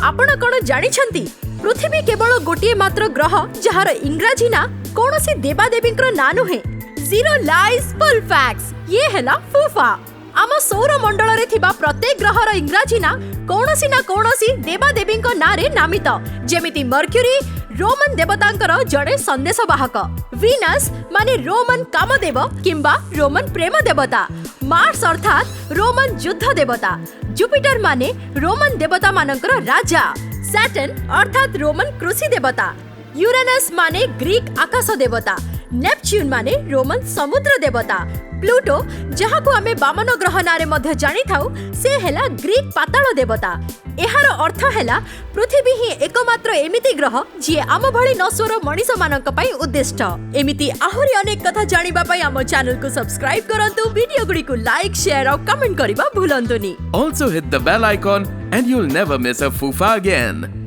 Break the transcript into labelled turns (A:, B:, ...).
A: आपण कौन जानिछंती पृथ्वी केवल गोटे मात्र ग्रह जहार इंग्राजी ना कौनसी देवादेवी ना नुहे। जीरो लाइज फुल फैक्ट्स ये हैला फूफा। आम सौर मंडल रे थिबा प्रत्येक ग्रहर इंग्राजी ना कौनसी देवादेवी ना रे नामित। जेमिति मर्क्यूरी रोमन देवतांकर जड़े संदेशवाहक, वीनस माने रोमन कामदेव किंबा रोमन प्रेम देवता, मार्स अर्थात रोमन युद्ध देवता, जुपिटर माने रोमन देवता मानकर राजा, सैटर्न अर्थात रोमन कृषि देवता, यूरेनस माने ग्रीक आकाश देवता, नेपच्यून माने रोमन समुद्र देवता, प्लूटो जहां को आमे वामन ग्रह नारे मध्य जानी थाउ से हेला ग्रीक पाताल देवता। एहार अर्थ हेला पृथ्वी ही एकमात्र एमिति ग्रह जी आम भली नश्वर मनीष मानक पई उद्दिष्ट। एमिति आहुरी अनेक कथा जानिबा पई आम चैनल को सब्सक्राइब करंतु, वीडियो गुडी को लाइक शेयर और कमेंट करिबा भूलंतुनी।
B: Also hit the bell icon and you'll never miss a Fufa again.